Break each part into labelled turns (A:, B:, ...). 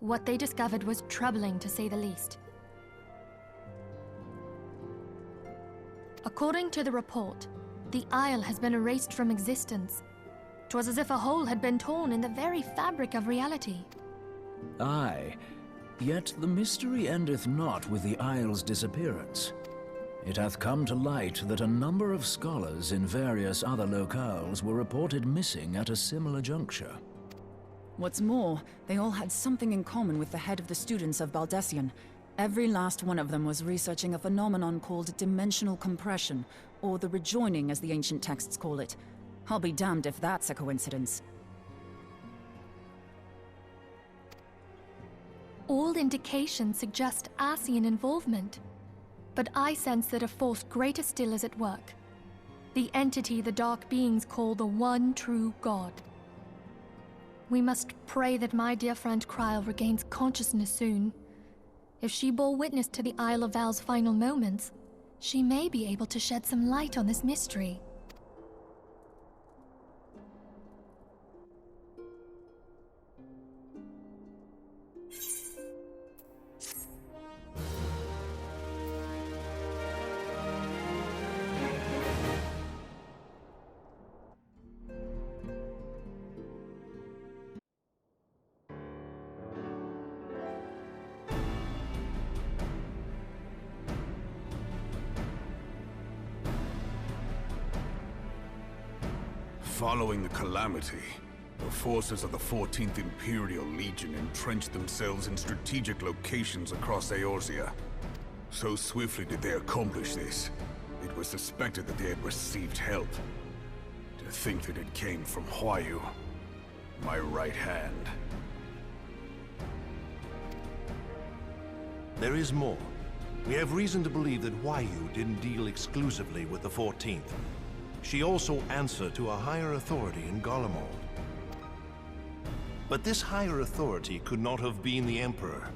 A: What they discovered was troubling, to say the least. According to the report, the Isle has been erased from existence. 'Twas as if a hole had been torn in the very fabric of reality.
B: Aye, yet the mystery endeth not with the Isle's disappearance. It hath come to light that a number of scholars in various other locales were reported missing at a similar juncture.
C: What's more, they all had something in common with the head of the students of Baldessian. Every last one of them was researching a phenomenon called dimensional compression, or the rejoining as the ancient texts call it. I'll be damned if that's a coincidence.
A: All indications suggest Ascian involvement, but I sense that a force greater still is at work. The entity the Dark Beings call the One True God. We must pray that my dear friend Kryl regains consciousness soon. If she bore witness to the Isle of Val's final moments, she may be able to shed some light on this mystery.
D: Following the calamity, the forces of the 14th Imperial Legion entrenched themselves in strategic locations across Eorzea. So swiftly did they accomplish this, it was suspected that they had received help. To think that it came from Huayu, my right hand.
E: There is more. We have reason to believe that Huayu didn't deal exclusively with the 14th. She also answered to a higher authority in Garlemald. But this higher authority could not have been the Emperor.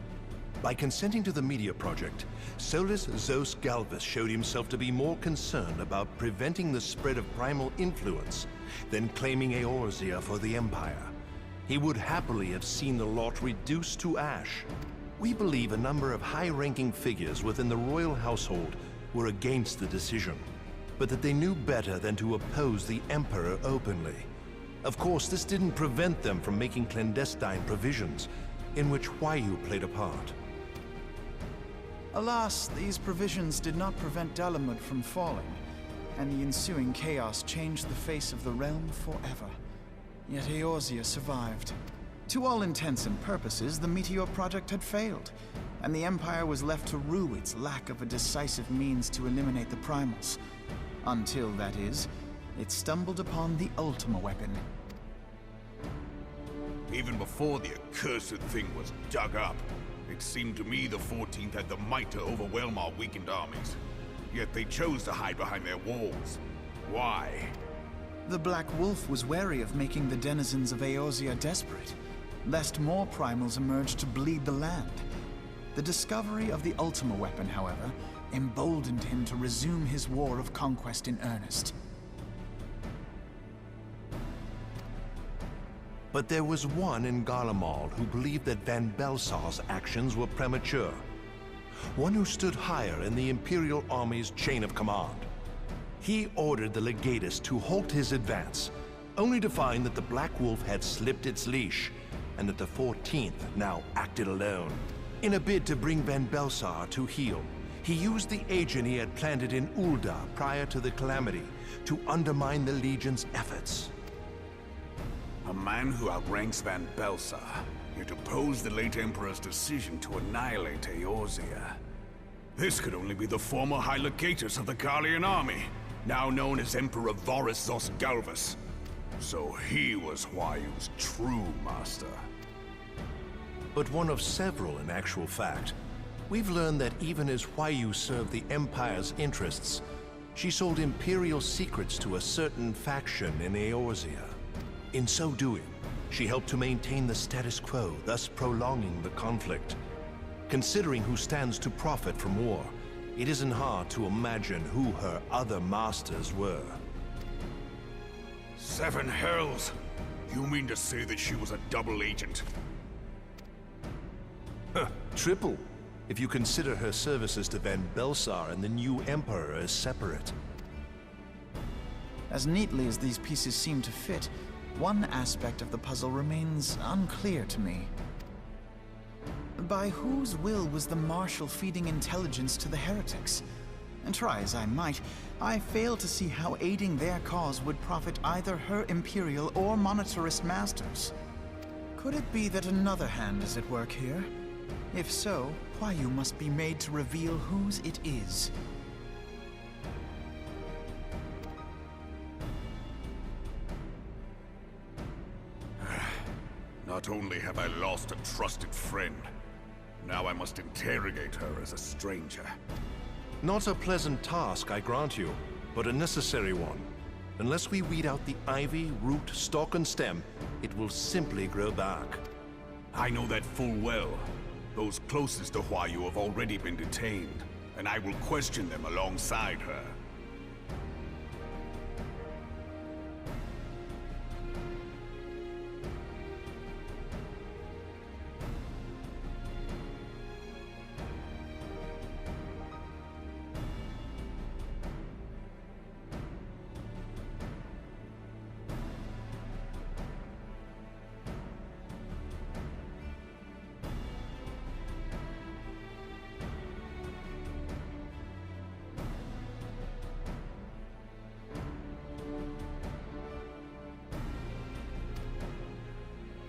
E: By consenting to the Media Project, Solus Zos Galvus showed himself to be more concerned about preventing the spread of primal influence than claiming Eorzea for the Empire. He would happily have seen the lot reduced to ash. We believe a number of high-ranking figures within the royal household were against the decision, but that they knew better than to oppose the Emperor openly. Of course, this didn't prevent them from making clandestine provisions, in which Huayu played a part.
F: Alas, these provisions did not prevent Dalamud from falling, and the ensuing chaos changed the face of the realm forever. Yet Eorzea survived. To all intents and purposes, the Meteor Project had failed, and the Empire was left to rue its lack of a decisive means to eliminate the primals. Until, that is, it stumbled upon the Ultima weapon.
D: Even before the accursed thing was dug up, it seemed to me the 14th had the might to overwhelm our weakened armies. Yet they chose to hide behind their walls. Why?
F: The Black Wolf was wary of making the denizens of Eorzea desperate, lest more primals emerge to bleed the land. The discovery of the Ultima weapon, however, emboldened him to resume his war of conquest in earnest.
E: But there was one in Garlemald who believed that Van Belsar's actions were premature. One who stood higher in the Imperial Army's chain of command. He ordered the Legatus to halt his advance, only to find that the Black Wolf had slipped its leash, and that the 14th now acted alone. In a bid to bring Van Belsar to heel, he used the agent he had planted in Ul'dah prior to the calamity to undermine the Legion's efforts.
D: A man who outranks Van Belsar, yet opposed the late Emperor's decision to annihilate Eorzea. This could only be the former High Legatus of the Garlean army, now known as Emperor Voris Zos Galvus. So he was Huayu's true master.
E: But one of several in actual fact. We've learned that even as Huayu served the Empire's interests, she sold Imperial secrets to a certain faction in Eorzea. In so doing, she helped to maintain the status quo, thus prolonging the conflict. Considering who stands to profit from war, it isn't hard to imagine who her other masters were.
D: Seven hells! You mean to say that she was a double agent?
E: Triple, if you consider her services to Van Belsar and the new Emperor as separate.
F: As neatly as these pieces seem to fit, one aspect of the puzzle remains unclear to me. By whose will was the Marshal feeding intelligence to the heretics? And try as I might, I fail to see how aiding their cause would profit either her Imperial or monetarist masters. Could it be that another hand is at work here? If so, Huayu must be made to reveal whose it is.
D: Not only have I lost a trusted friend, now I must interrogate her as a stranger.
E: Not a pleasant task, I grant you, but a necessary one. Unless we weed out the ivy, root, stalk, and stem, it will simply grow back.
D: I know that full well. Those closest to Huayu have already been detained, and I will question them alongside her.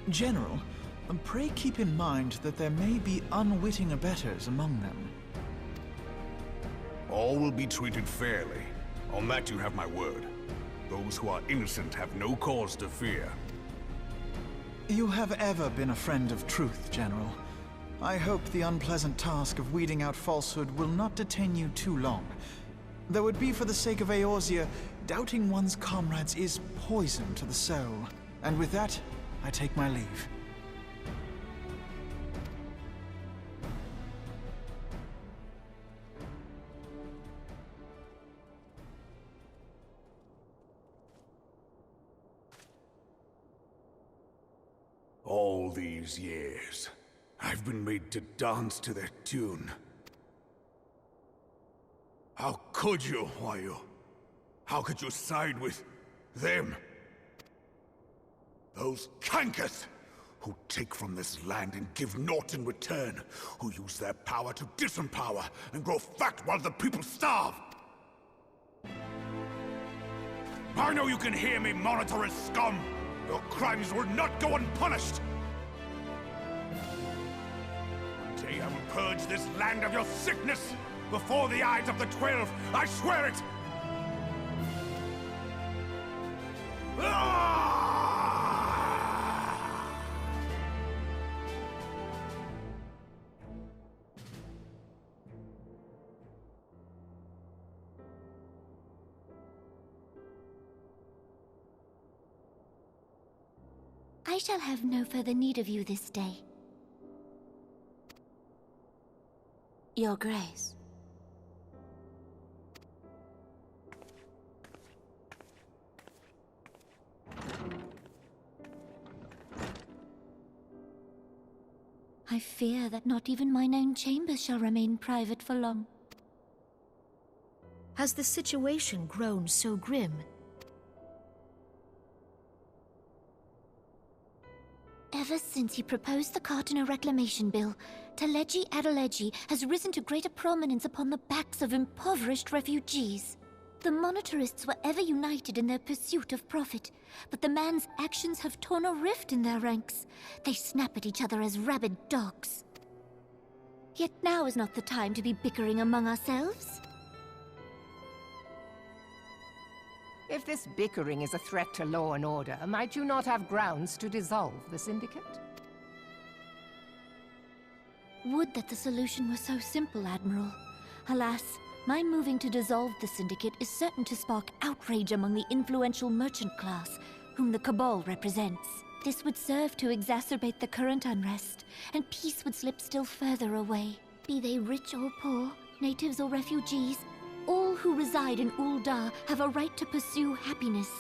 F: General, pray keep in mind that there may be unwitting abettors among them.
D: All will be treated fairly. On that you have my word. Those who are innocent have no cause to fear.
F: You have ever been a friend of truth, General. I hope the unpleasant task of weeding out falsehood will not detain you too long. Though it be for the sake of Eorzea, doubting one's comrades is poison to the soul. And with that, I take my leave.
D: All these years, I've been made to dance to their tune. How could you, Huayu? How could you side with them? Those cankers who take from this land and give naught in return, who use their power to disempower and grow fat while the people starve. I know you can hear me, monetarist scum! Your crimes will not go unpunished! One day I will purge this land of your sickness! Before the eyes of the 12, I swear it!
G: I shall have no further need of you this day. Your Grace. I fear that not even mine own chambers shall remain private for long.
H: Has the situation grown so grim?
G: Ever since he proposed the Cartiner Reclamation Bill, Teleji Adeleji has risen to greater prominence upon the backs of impoverished refugees. The monetarists were ever united in their pursuit of profit, but the man's actions have torn a rift in their ranks. They snap at each other as rabid dogs. Yet now is not the time to be bickering among ourselves.
I: If this bickering is a threat to law and order, might you not have grounds to dissolve the Syndicate?
G: Would that the solution were so simple, Admiral. Alas, my moving to dissolve the Syndicate is certain to spark outrage among the influential merchant class, whom the Cabal represents. This would serve to exacerbate the current unrest, and peace would slip still further away. Be they rich or poor, natives or refugees, all who reside in Ul'dah have a right to pursue happiness.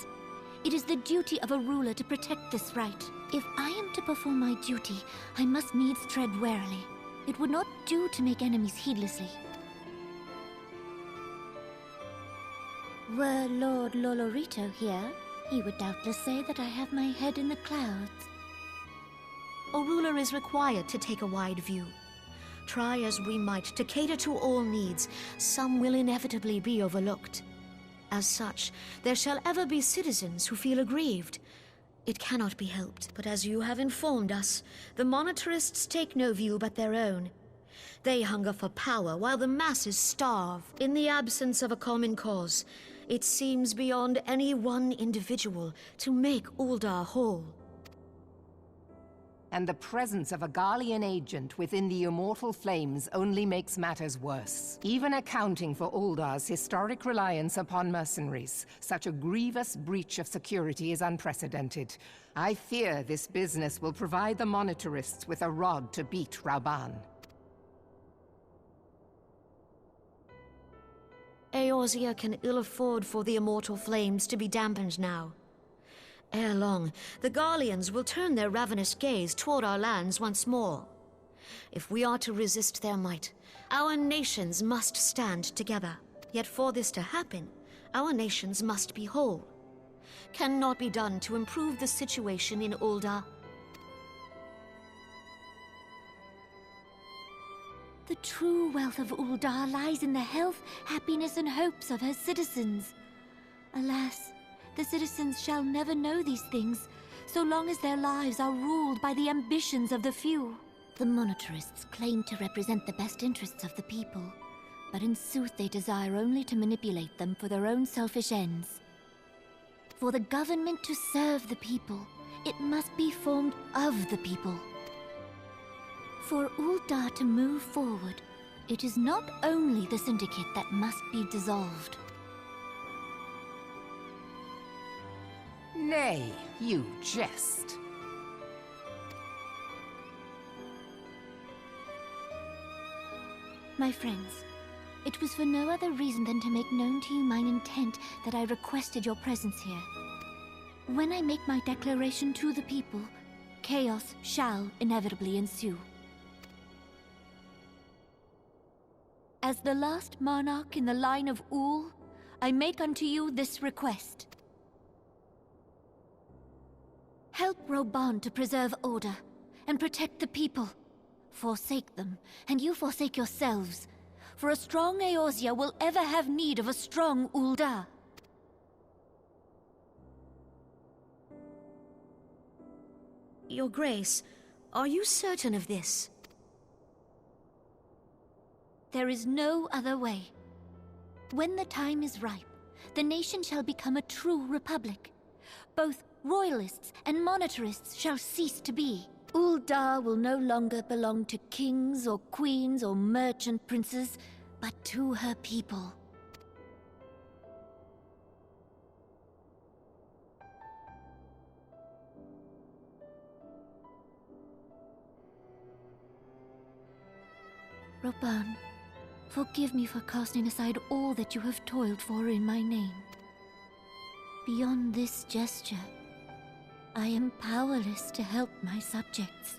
G: It is the duty of a ruler to protect this right. If I am to perform my duty, I must needs tread warily. It would not do to make enemies heedlessly. Were Lord Lolorito here, he would doubtless say that I have my head in the clouds.
H: A ruler is required to take a wide view. Try as we might to cater to all needs, some will inevitably be overlooked. As such, there shall ever be citizens who feel aggrieved. It cannot be helped, but as you have informed us, the monetarists take no view but their own. They hunger for power while the masses starve. In the absence of a common cause, it seems beyond any one individual to make Uldar whole.
I: And the presence of a Garlean agent within the Immortal Flames only makes matters worse. Even accounting for Uldar's historic reliance upon mercenaries, such a grievous breach of security is unprecedented. I fear this business will provide the monetarists with a rod to beat Rauban.
H: Eorzea can ill afford for the Immortal Flames to be dampened now. Ere long, the Garleans will turn their ravenous gaze toward our lands once more. If we are to resist their might, our nations must stand together. Yet for this to happen, our nations must be whole. Cannot be done to improve the situation in Uldar.
G: The true wealth of Uldar lies in the health, happiness, and hopes of her citizens. Alas, the citizens shall never know these things, so long as their lives are ruled by the ambitions of the few. The monetarists claim to represent the best interests of the people, but in sooth they desire only to manipulate them for their own selfish ends. For the government to serve the people, it must be formed of the people. For Uldar to move forward, it is not only the Syndicate that must be dissolved.
I: Nay, you jest.
G: My friends, it was for no other reason than to make known to you mine intent that I requested your presence here. When I make my declaration to the people, chaos shall inevitably ensue. As the last monarch in the line of Ul, I make unto you this request. Help Rauban to preserve order and protect the people. Forsake them, and you forsake yourselves. For a strong Eorzea will ever have need of a strong Uldar.
H: Your Grace, are you certain of this?
G: There is no other way. When the time is ripe, the nation shall become a true republic. Both royalists and monetarists shall cease to be. Uldar will no longer belong to kings or queens or merchant princes, but to her people. Rauban, forgive me for casting aside all that you have toiled for in my name. Beyond this gesture, I am powerless to help my subjects.